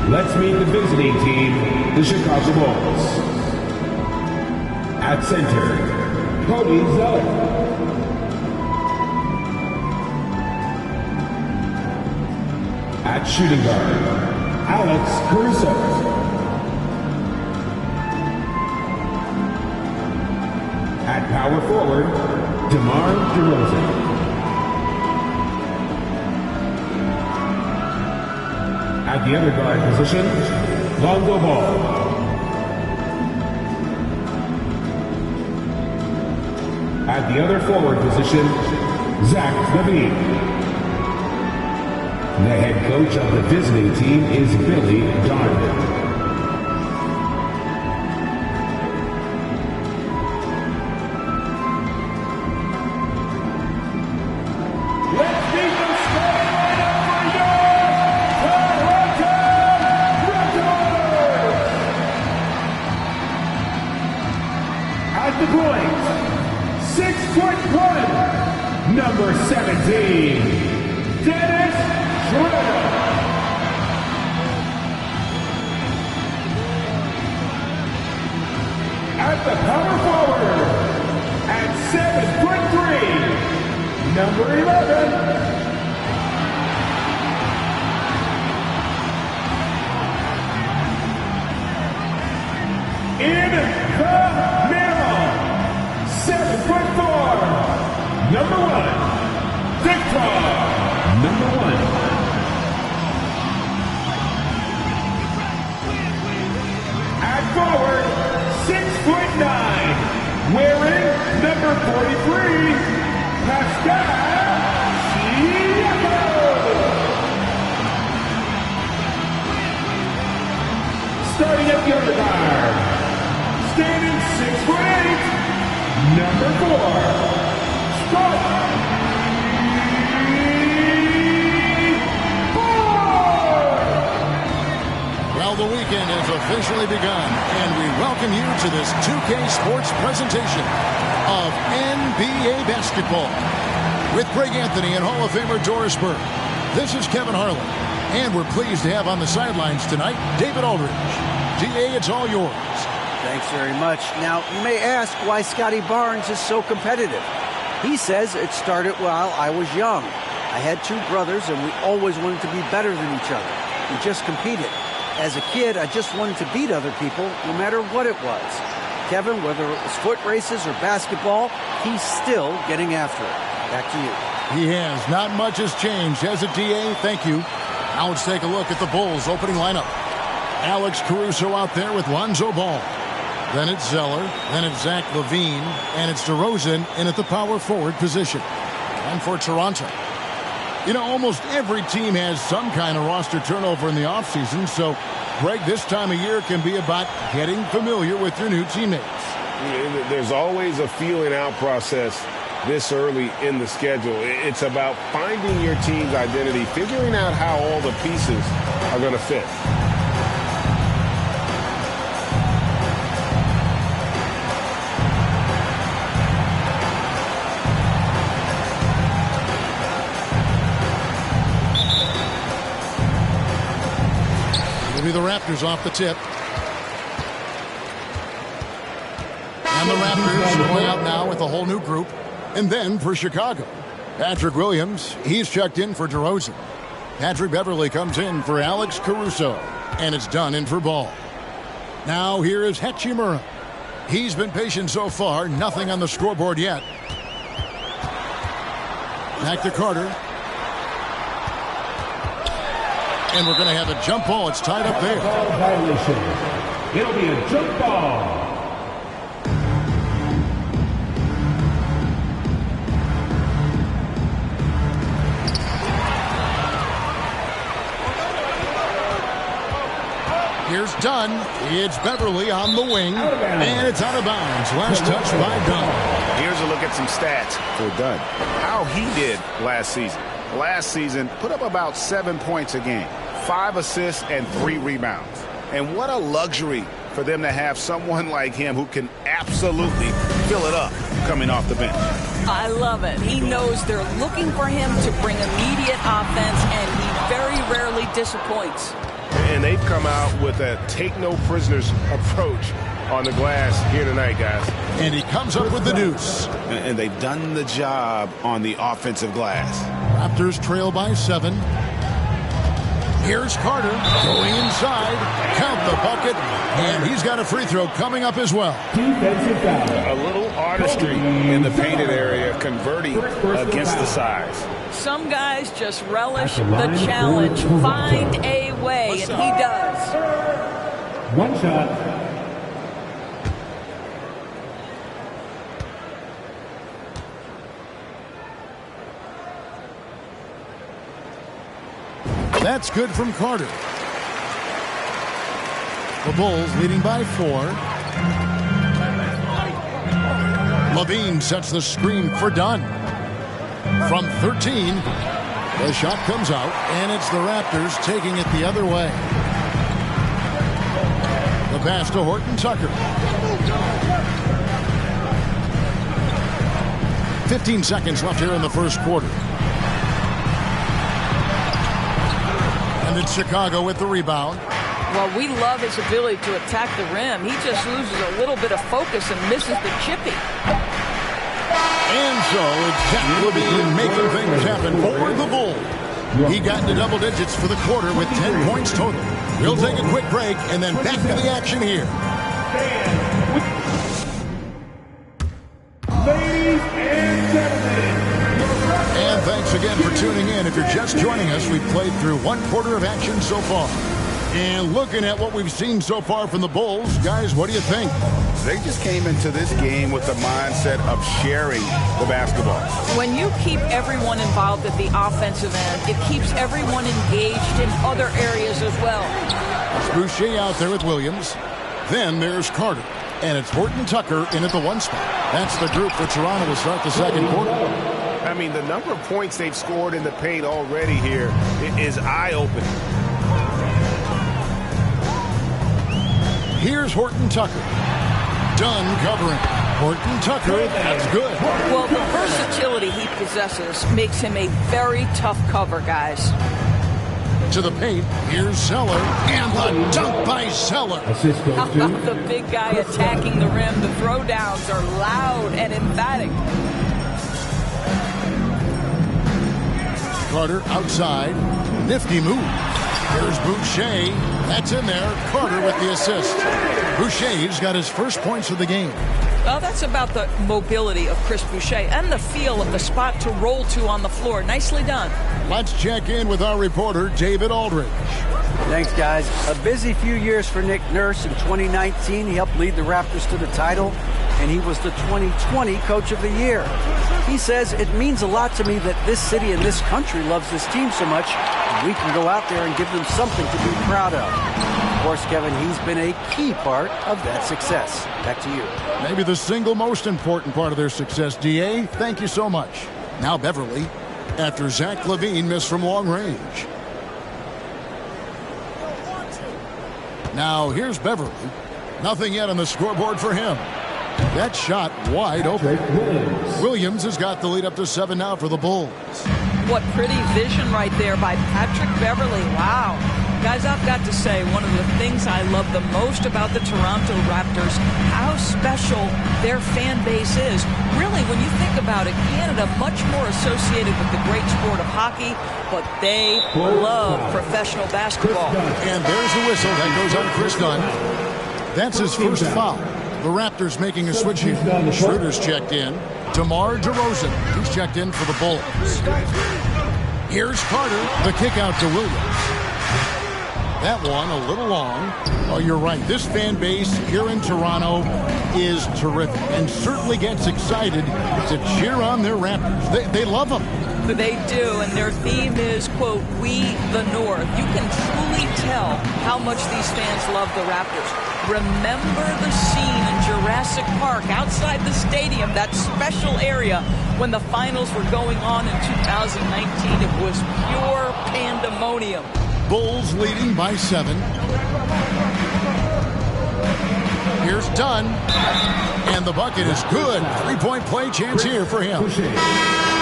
Let's meet the visiting team, the Chicago Bulls. At center, Cody Zeller. At shooting guard, Alex Caruso. At power forward, DeMar DeRozan. At the other guard position, Lonzo Ball. At the other forward position, Zach LaVine. The head coach of the visiting team is Billy Donovan. At the point, 6'1", number 17, Dennis Schroeder. At the power forward, at 7'3", number 11, in the middle, 7'4", number 1, Victor, number 1. At forward, 6'9", wearing number 43, Pascal Siakam. Starting at the other guard, standing 6'8", number 4, Scott. Well, the weekend has officially begun, and we welcome you to this 2K Sports presentation of NBA basketball. With Greg Anthony and Hall of Famer Doris Burke, this is Kevin Harlan, and we're pleased to have on the sidelines tonight David Aldridge. DA, it's all yours. Thanks very much. Now, you may ask why Scotty Barnes is so competitive. He says it started while I was young. I had two brothers, and we always wanted to be better than each other. We just competed. As a kid, I just wanted to beat other people, no matter what it was. Kevin, whether it was foot races or basketball, he's still getting after it. Back to you. He has. Not much has changed, has it, DA? Thank you. Now let's take a look at the Bulls' opening lineup. Alex Caruso out there with Lonzo Ball. Then it's Zeller. Then it's Zach LaVine. And it's DeRozan in at the power forward position. And for Toronto, you know, almost every team has some kind of roster turnover in the offseason. So, Greg, this time of year can be about getting familiar with your new teammates. There's always a feeling out process this early in the schedule. It's about finding your team's identity, figuring out how all the pieces are going to fit. It'll be the Raptors off the tip. And the Raptors going out now with a whole new group. And then for Chicago, Patrick Williams, he's checked in for DeRozan. Patrick Beverley comes in for Alex Caruso. And it's done in for Ball. Now here is Hachimura. He's been patient so far, nothing on the scoreboard yet. Back to Carter. And we're going to have a jump ball. It's tied up there. Ball violation. It'll be a jump ball. Here's Dunn. It's Beverly on the wing. And it's out of bounds. Last touch by Dunn. Here's a look at some stats for Dunn. How he did last season. Last season, put up about 7 points a game, 5 assists, and 3 rebounds. And what a luxury for them to have someone like him who can absolutely fill it up coming off the bench. I love it. He knows they're looking for him to bring immediate offense, and he very rarely disappoints. And they've come out with a take-no-prisoners approach on the glass here tonight, guys. And he comes up with the deuce. And they've done the job on the offensive glass. Raptors trail by 7. Here's Carter going inside. Count the bucket. And he's got a free throw coming up as well. Defensive foul. A little artistry in the painted area, converting against the size. Some guys just relish the challenge. Find a way, and he does. One shot. That's good from Carter. The Bulls leading by 4. Levine sets the screen for Dunn. From 13, the shot comes out, and it's the Raptors taking it the other way. The pass to Horton Tucker. 15 seconds left here in the first quarter. And it's Chicago with the rebound. Well, we love his ability to attack the rim. He just loses a little bit of focus and misses the chippy. And so it's Zach Levine making things happen for the Bulls. He got into double digits for the quarter with 10 points total. We'll take a quick break and then back to the action here. Ladies and gentlemen. And thanks again for tuning in. If you're just joining us, we've played through one quarter of action so far. And looking at what we've seen so far from the Bulls, guys, what do you think? They just came into this game with the mindset of sharing the basketball. When you keep everyone involved at the offensive end, it keeps everyone engaged in other areas as well. It's Boucher out there with Williams. Then there's Carter. And it's Horton Tucker in at the 1 spot. That's the group for Toronto to start the second quarter. I mean, the number of points they've scored in the paint already here is eye-opening. Here's Horton Tucker. Dunn covering. Horton Tucker, that's good. Well, the versatility he possesses makes him a very tough cover, guys. To the paint, here's Zeller. And the dunk by Zeller. Assist goes to The big guy attacking the rim. The throwdowns are loud and emphatic. Carter outside. Nifty move. Here's Boucher. That's in there. Carter with the assist. Boucher's got his first points of the game. Well, that's about the mobility of Chris Boucher and the feel of the spot to roll to on the floor. Nicely done. Let's check in with our reporter, David Aldridge. Thanks, guys. A busy few years for Nick Nurse. In 2019, he helped lead the Raptors to the title, and he was the 2020 Coach of the Year. He says, it means a lot to me that this city and this country loves this team so much, and we can go out there and give them something to be proud of. Of course, Kevin, he's been a key part of that success. Back to you. Maybe the single most important part of their success, D.A. Thank you so much. Now Beverly, after Zach Levine missed from long range. Now here's Beverly. Nothing yet on the scoreboard for him. That shot wide open. Williams has got the lead up to 7 now for the Bulls. What pretty vision right there by Patrick Beverly. Wow. Guys, I've got to say, one of the things I love the most about the Toronto Raptors, how special their fan base is. Really, when you think about it, Canada much more associated with the great sport of hockey, but they love professional basketball. And there's the whistle that goes on Chris Dunn. That's his first foul. The Raptors making a switch here. Schroeder's checked in. DeMar DeRozan, he's checked in for the Bulls. Here's Carter, the kick out to Williams. That one a little long. Oh, you're right. This fan base here in Toronto is terrific and certainly gets excited to cheer on their Raptors. They love them. They do, and their theme is, quote, "We the North." You can truly tell how much these fans love the Raptors. Remember the scene in Jurassic Park outside the stadium, that special area when the finals were going on in 2019. It was pure pandemonium. Bulls leading by 7. Here's Dunn. And the bucket is good. 3-point play chance here for him.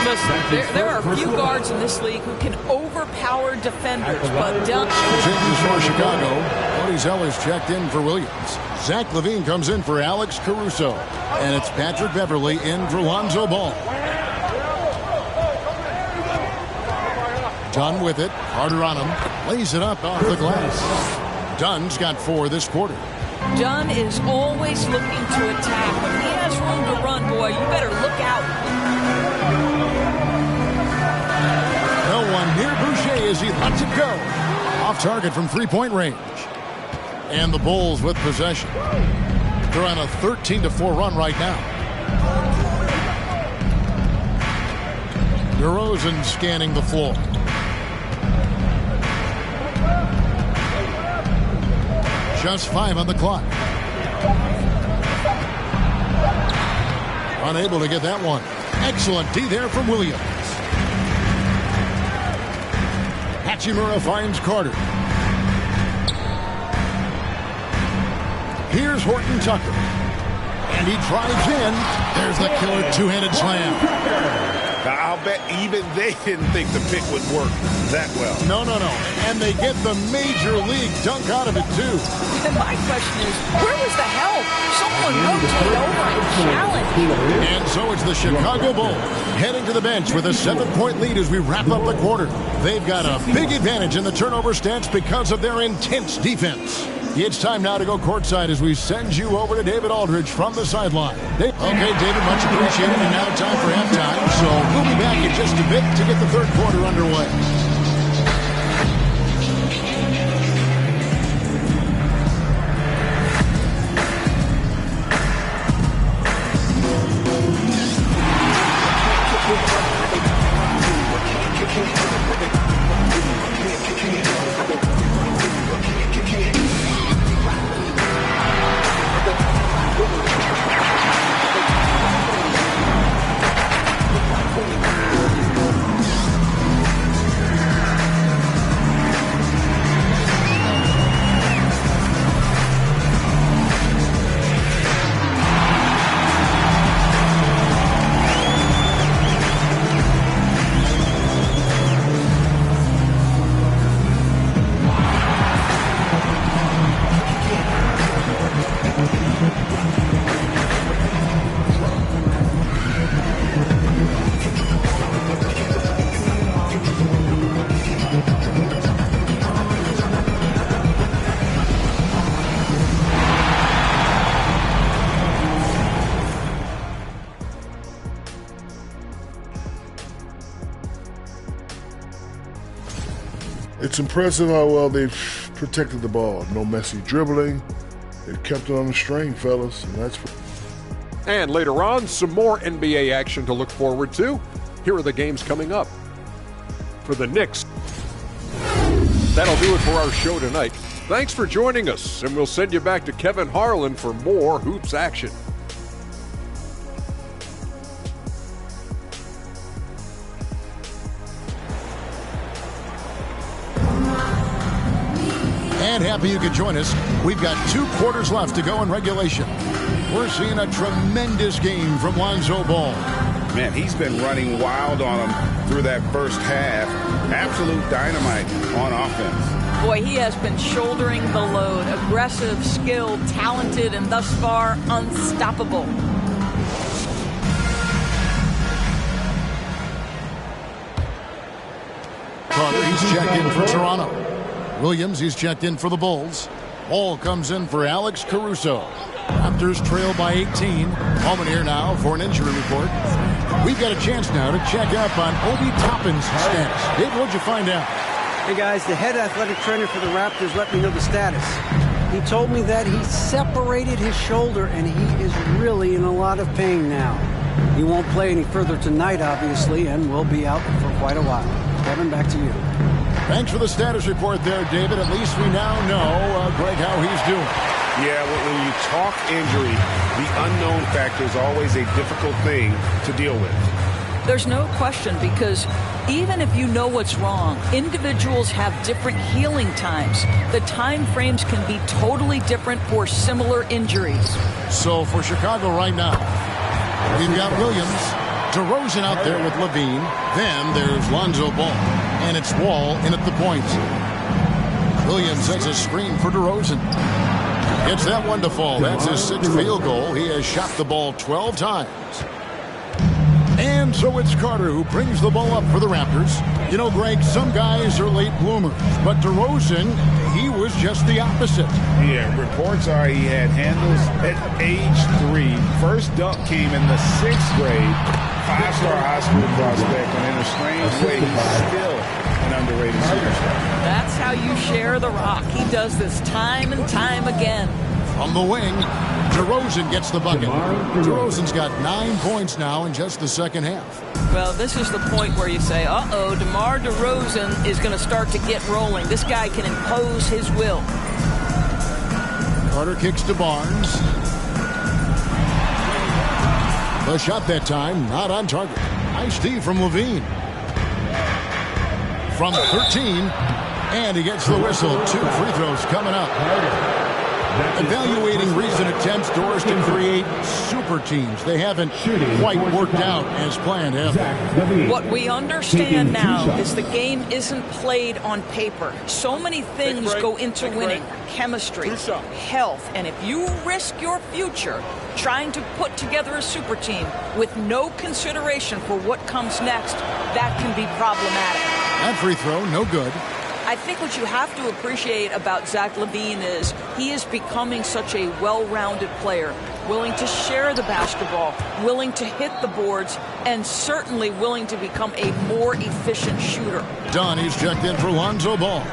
Listen, there are a few guards in this league who can overpower defenders, but Dunn. Changes for Chicago. Cody Zeller's checked in for Williams. Zach LaVine comes in for Alex Caruso. And it's Patrick Beverley in for Lonzo Ball. Dunn with it. Carter on him. Lays it up off the glass. Dunn's got 4 this quarter. Dunn is always looking to attack. When he has room to run, boy, you better look out. No one near Boucher as he lets it go. Off target from three-point range. And the Bulls with possession. They're on a 13-4 run right now. DeRozan scanning the floor. Just 5 on the clock. Unable to get that one. Excellent D there from Williams. Hachimura finds Carter. Here's Horton Tucker. And he drives in. There's the killer two-handed slam. Now, I'll bet even they didn't think the pick would work that well. No. And they get the major league dunk out of it, too. And my question is, where was the help? Someone rotate over and challenge. And so it's the Chicago Bulls heading to the bench with a 7-point lead as we wrap up the quarter. They've got a big advantage in the turnover stats because of their intense defense. It's time now to go courtside as we send you over to David Aldridge from the sideline. Okay, David, much appreciated. And now time for halftime. So we'll be back in just a bit to get the third quarter underway. It's impressive how well they've protected the ball. No messy dribbling. They've kept it on the string, fellas, and that's. And later on, some more NBA action to look forward to. Here are the games coming up. For the Knicks, that'll do it for our show tonight. Thanks for joining us, and we'll send you back to Kevin Harlan for more hoops action. And happy you could join us. We've got 2 quarters left to go in regulation. We're seeing a tremendous game from Lonzo Ball. Man, he's been running wild on them through that first half. Absolute dynamite on offense. Boy, he has been shouldering the load. Aggressive, skilled, talented, and thus far unstoppable. Carter, he's checked in for Toronto. Williams, he's checked in for the Bulls. Hall comes in for Alex Caruso. Raptors trail by 18. Holman here now for an injury report. We've got a chance now to check up on Obi Toppin's status. Dave, what'd you find out? Hey, guys, the head athletic trainer for the Raptors let me know the status. He told me that he separated his shoulder, and he is really in a lot of pain now. He won't play any further tonight, obviously, and will be out for quite a while. Kevin, back to you. Thanks for the status report there, David. At least we now know, Greg, how he's doing. Yeah, when you talk injury, the unknown factor is always a difficult thing to deal with. There's no question, because even if you know what's wrong, individuals have different healing times. The time frames can be totally different for similar injuries. So for Chicago right now, we've got Williams, DeRozan out there with Levine. Then there's Lonzo Ball. And it's Wall in at the point. Williams has a screen for DeRozan. Gets that one to fall. That's his 6th field goal. He has shot the ball 12 times. And so it's Carter who brings the ball up for the Raptors. You know, Greg, some guys are late bloomers, but DeRozan, he was just the opposite. Yeah, reports are he had handles at age 3. First dunk came in the 6th grade. 5-star high school prospect, and in a strange way, he's still an underrated superstar. That's how you share the rock. He does this time and time again. From the wing, DeRozan gets the bucket. DeRozan's got 9 points now in just the second half. Well, this is the point where you say, uh-oh, DeMar DeRozan is going to start to get rolling. This guy can impose his will. Carter kicks to Barnes. The shot that time, not on target. Nice D from Levine. From 13, and he gets the whistle. 2 free throws coming up. Evaluating recent attempts, Doors to create super teams. They haven't quite worked out as planned, have they? What we understand now is the game isn't played on paper. So many things go into winning. Chemistry, health, and if you risk your future trying to put together a super team with no consideration for what comes next, that can be problematic. That free throw, no good. I think what you have to appreciate about Zach LaVine is he is becoming such a well-rounded player, willing to share the basketball, willing to hit the boards, and certainly willing to become a more efficient shooter. Dunn, he's checked in for Lonzo Ball.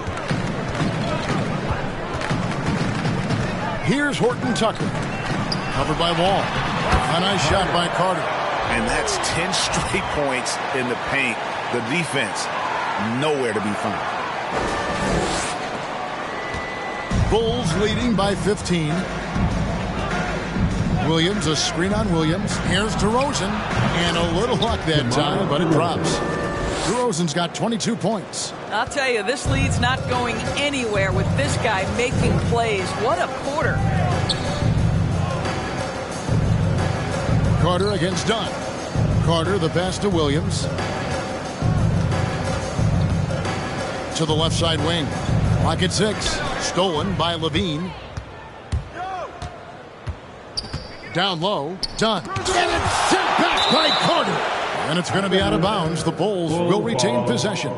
Here's Horton Tucker. Covered by Wall. A nice shot by Carter. And that's 10 straight points in the paint. The defense, nowhere to be found. Bulls leading by 15. Williams, a screen on Williams. Here's DeRozan. And a little luck that time, but it drops. DeRozan's got 22 points. I'll tell you, this lead's not going anywhere with this guy making plays. What a quarter. Carter against Dunn. Carter, the pass to Williams. To the left side wing. Clock at 6. Stolen by Levine. Down low. Dunn. And it's sent back by Carter. And it's going to be out of bounds. The Bulls will retain possession.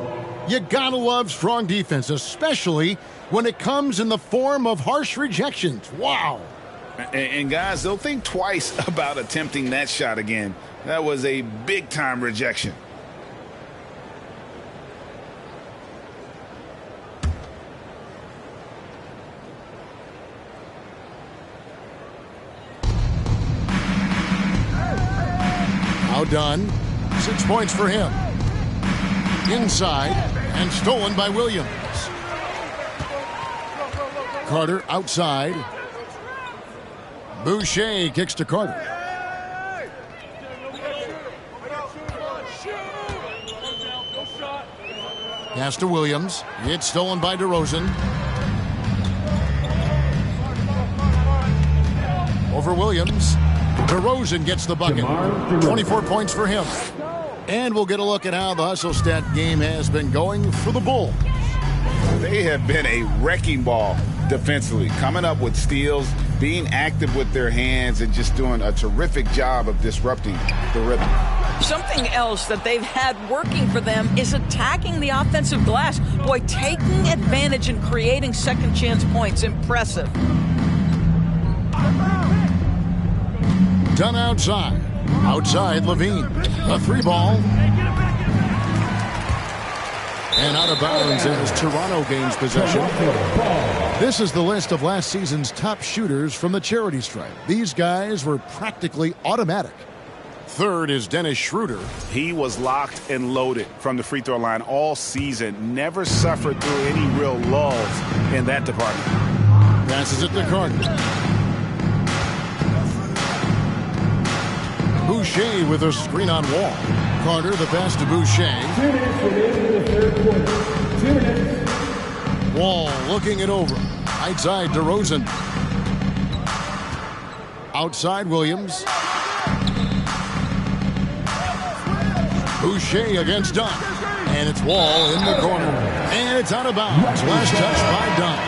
You gotta love strong defense, especially when it comes in the form of harsh rejections. Wow. And guys, they'll think twice about attempting that shot again. That was a big-time rejection. Now Dunn. 6 points for him. Inside and stolen by Williams. Carter outside. Boucher kicks to Carter. Pass to Williams. It's stolen by DeRozan. Over Williams. DeRozan gets the bucket. 24 points for him. And we'll get a look at how the hustle stat game has been going for the Bulls. They have been a wrecking ball defensively, coming up with steals, being active with their hands, and just doing a terrific job of disrupting the rhythm. Something else that they've had working for them is attacking the offensive glass. Boy, taking advantage and creating second chance points. Impressive. Done outside. Outside, Levine. A 3-ball. And out of bounds as Toronto gains possession. This is the list of last season's top shooters from the charity stripe. These guys were practically automatic. Third is Dennis Schroeder. He was locked and loaded from the free throw line all season. Never suffered through any real lulls in that department. Passes it to Carter. Boucher with a screen on Wall. Carter, the pass to Boucher. 2 minutes remaining in the third quarter. 2 minutes. Wall looking it over. Outside DeRozan. Outside Williams. Boucher against Dunn. And it's Wall in the corner. And it's out of bounds. Last touch by Dunn.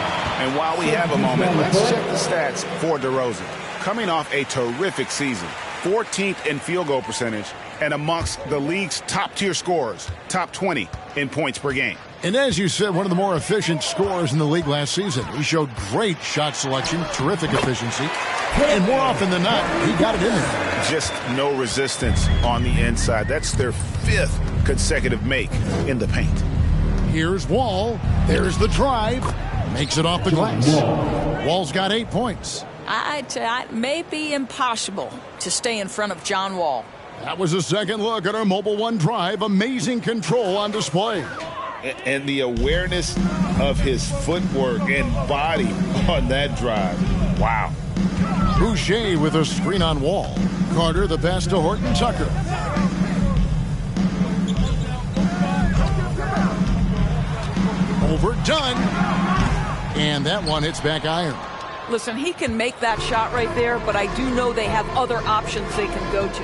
And while we have a moment, let's check the stats for DeRozan. Coming off a terrific season, 14th in field goal percentage, and amongst the league's top-tier scorers, top 20 in points per game. And as you said, one of the more efficient scorers in the league last season. He showed great shot selection, terrific efficiency, and more often than not, he got it in there. Just no resistance on the inside. That's their 5th consecutive make in the paint. Here's Wall. There's the drive. Makes it off the glass. Wall's got 8 points. It may be impossible to stay in front of John Wall. That was a second look at our Mobile One drive. Amazing control on display. And the awareness of his footwork and body on that drive. Wow. Boucher with a screen on Wall. Carter the pass to Horton Tucker. Overdone. And that one hits back iron. Listen, he can make that shot right there, but I do know they have other options they can go to.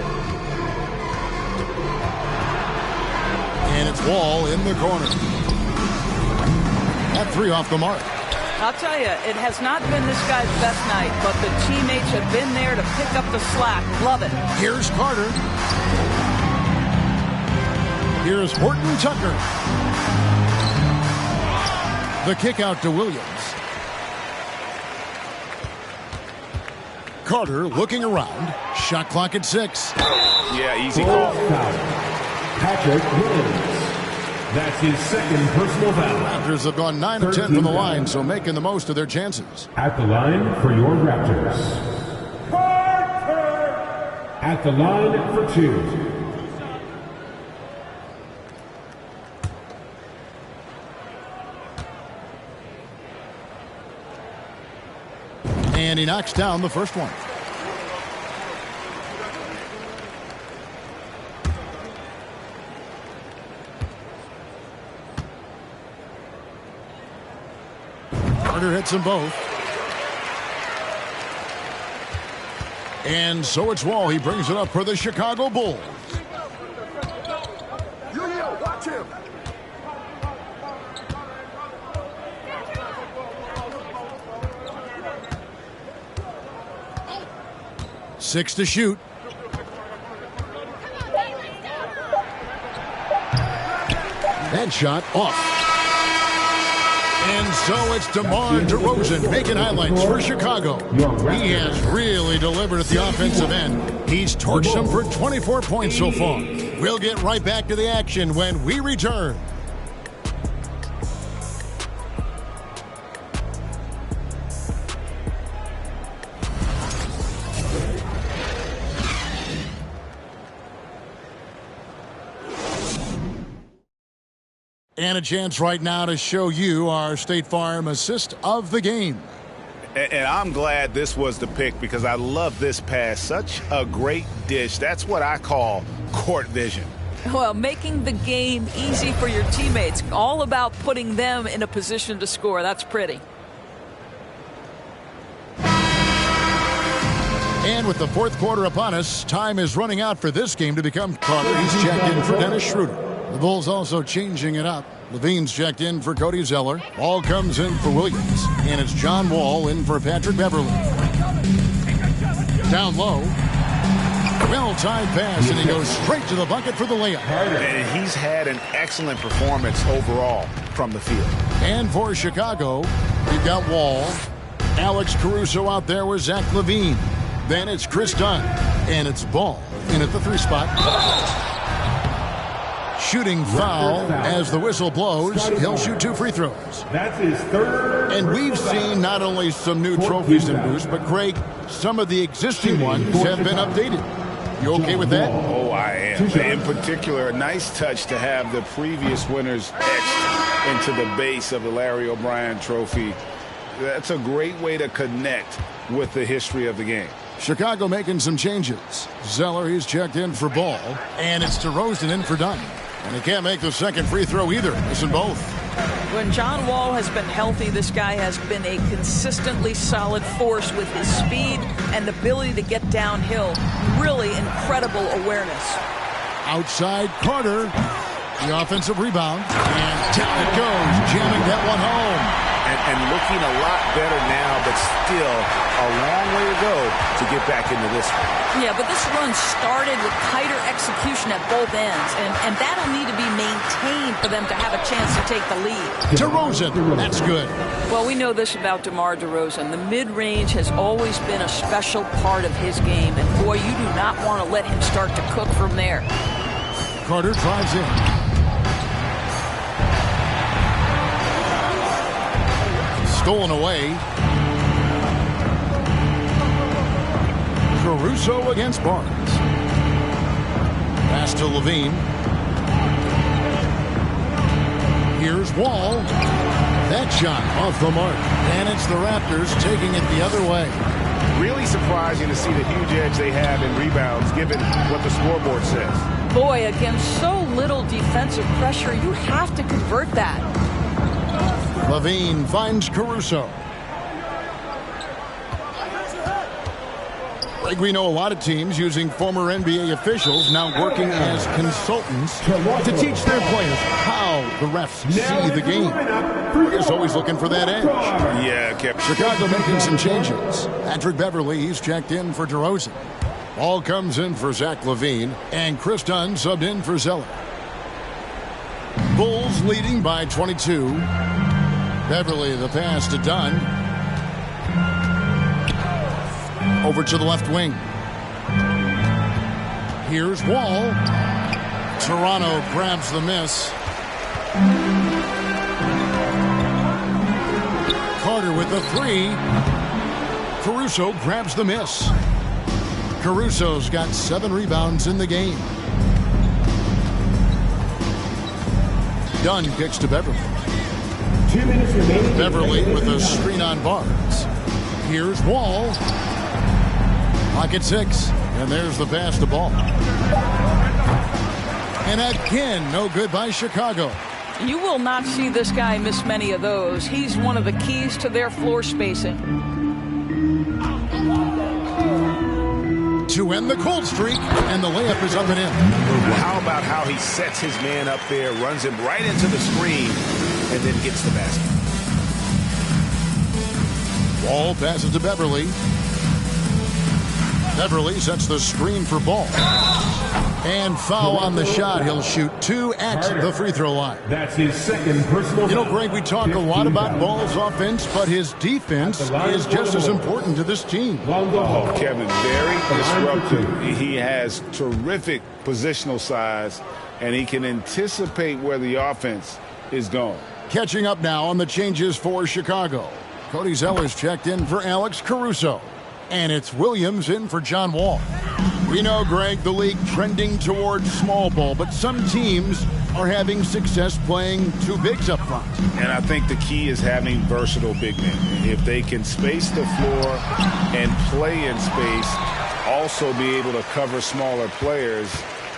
And it's Wall in the corner. That 3 off the mark. I'll tell you, it has not been this guy's best night, but the teammates have been there to pick up the slack. Love it. Here's Carter. Here's Horton Tucker. The kick out to Williams. Carter looking around. Shot clock at 6. Yeah, easy call. Patrick Williams. That's his second personal foul. Raptors have gone 9 of 10 from the line, so making the most of their chances. At the line for your Raptors. Carter! At the line for 2. And he knocks down the first one. Carter hits them both. And so it's Wall. He brings it up for the Chicago Bulls. Watch him. 6 to shoot. That shot off. And so it's DeMar DeRozan making highlights for Chicago. He has really delivered at the offensive end. He's torched them for 24 points so far. We'll get right back to the action when we return. And a chance right now to show you our State Farm assist of the game. And I'm glad this was the pick because I love this pass. Such a great dish. That's what I call court vision. Well, making the game easy for your teammates. All about putting them in a position to score. That's pretty. And with the fourth quarter upon us, time is running out for this game to become Carter. He's checked in for Dennis Schroeder. The Bulls also changing it up. Levine's checked in for Cody Zeller. Ball comes in for Williams. And it's John Wall in for Patrick Beverly. Down low. Well-timed pass, and he goes straight to the bucket for the layup. And he's had an excellent performance overall from the field. And for Chicago, we've got Wall. Alex Caruso out there with Zach LaVine. Then it's Chris Dunn. And it's Ball in at the 3 spot. Shooting foul as the whistle blows. He'll shoot 2 free throws. That's his third. And we've seen not only some new trophies and boosts, but Craig, some of the existing ones have been updated. You okay with that? Oh, I am. In particular, a nice touch to have the previous winners etched into the base of the Larry O'Brien trophy. That's a great way to connect with the history of the game. Chicago making some changes. Zeller, he's checked in for Ball. And it's DeRozan in for Dunn. And he can't make the second free throw either. Missing both. When John Wall has been healthy, this guy has been a consistently solid force with his speed and ability to get downhill. Really incredible awareness. Outside Carter. The offensive rebound. And down it goes. Jamming that one home. And looking a lot better now, but still a long way to go to get back into this one. Yeah, but this run started with tighter execution at both ends, and that'll need to be maintained for them to have a chance to take the lead. DeRozan, that's good. Well, we know this about DeMar DeRozan. The mid-range has always been a special part of his game, and boy, you do not want to let him start to cook from there. Carter drives in. Stolen away. Caruso against Barnes. Pass to Levine. Here's Wall. That shot off the mark. And it's the Raptors taking it the other way. Really surprising to see the huge edge they have in rebounds, given what the scoreboard says. Boy, against so little defensive pressure, you have to convert that. Levine finds Caruso. Like we know a lot of teams using former NBA officials now working as consultants to teach their players how the refs see the game. He's always looking for that edge. Yeah, Chicago making some changes. Patrick Beverly, he's checked in for DeRozan. Ball comes in for Zach LaVine, and Chris Dunn subbed in for Zeller. Bulls leading by 22. Beverly, the pass to Dunn. Over to the left wing. Here's Wall. Toronto grabs the miss. Carter with the three. Caruso grabs the miss. Caruso's got 7 rebounds in the game. Dunn kicks to Beverly. 2 minutes remaining. Beverly with a screen on Barnes. Here's Wall. Pocket 6. And there's the pass to Ball. And again, no good by Chicago. You will not see this guy miss many of those. He's one of the keys to their floor spacing. To end the cold streak, and the layup is up and in. How about how he sets his man up there, runs him right into the screen, and then gets the basket. Wall passes to Beverly. Beverly sets the screen for Ball. And foul on the shot. He'll shoot 2 at the free throw line. That's his second personal. You know, Greg, we talk a lot about Ball's offense, but his defense is just as important to this team. Kevin, very disruptive. He has terrific positional size, and he can anticipate where the offense is going. Catching up now on the changes for Chicago. Cody Zeller's checked in for Alex Caruso. And it's Williams in for John Wall. We know, Greg, the league trending towards small ball, but some teams are having success playing 2 bigs up front. And I think the key is having versatile big men. If they can space the floor and play in space, also be able to cover smaller players,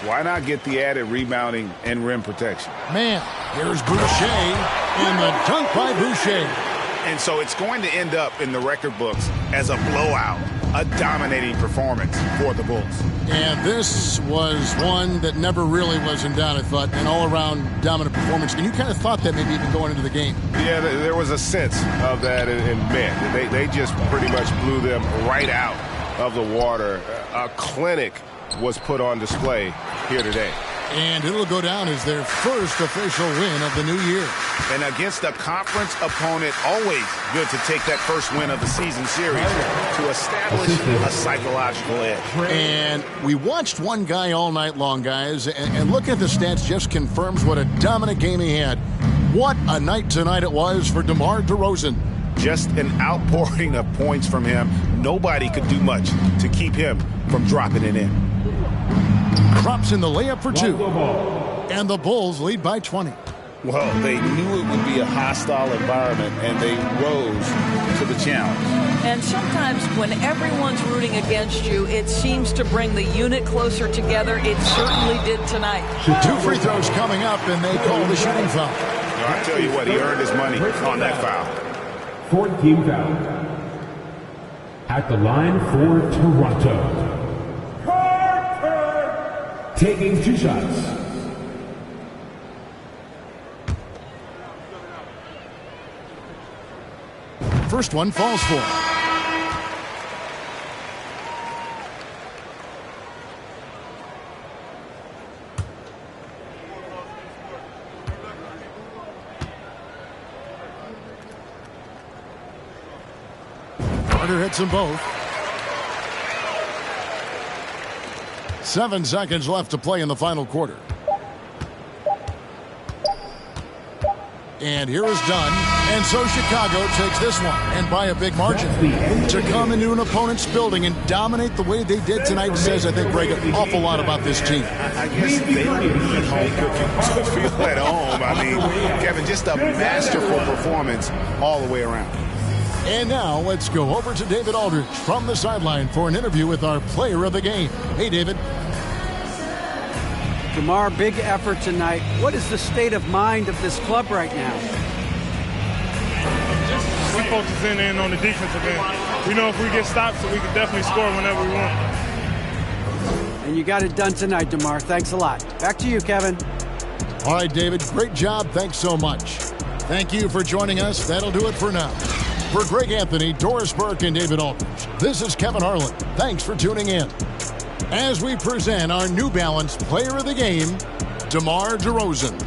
why not get the added rebounding and rim protection? Man, here's Boucher, and the dunk by Boucher. And so it's going to end up in the record books as a blowout, a dominating performance for the Bulls. And this was one that never really was in doubt, I thought, an all-around dominant performance. And you kind of thought that maybe even going into the game. Yeah, there was a sense of that, and man, they just pretty much blew them right out of the water. A clinic was put on display here today. And it'll go down as their first official win of the new year. And against a conference opponent, always good to take that first win of the season series to establish a psychological edge. And we watched one guy all night long, guys, and looking at the stats just confirms what a dominant game he had. What a night tonight it was for DeMar DeRozan. Just an outpouring of points from him. Nobody could do much to keep him from dropping it in. Drops in the layup for 2. And the Bulls lead by 20. Well, they knew it would be a hostile environment, and they rose to the challenge. And sometimes when everyone's rooting against you, it seems to bring the unit closer together. It certainly did tonight. 2 free throws coming up, and they call the shooting foul. Well, I tell you what, he earned his money on that foul. 4th team foul. At the line for Toronto. taking 2 shots. First one falls for him. Carter hits them both. 7 seconds left to play in the final quarter. And here is Dunn. And so Chicago takes this one, and by a big margin. To come into an opponent's building and dominate the way they did tonight says, I think, Greg, an awful lot about this team. I guess they don't even need home cooking to feel at home. I mean, Kevin, just a masterful performance all the way around. And now let's go over to David Aldridge from the sideline for an interview with our player of the game. Hey, David. DeMar, big effort tonight. What is the state of mind of this club right now? We're focusing in on the defensive end. We know if we get stopped, so we can definitely score whenever we want. And you got it done tonight, DeMar. Thanks a lot. Back to you, Kevin. All right, David. Great job. Thanks so much. Thank you for joining us. That'll do it for now. For Greg Anthony, Doris Burke, and David Aldridge, this is Kevin Harlan. Thanks for tuning in. As we present our New Balance Player of the Game, DeMar DeRozan.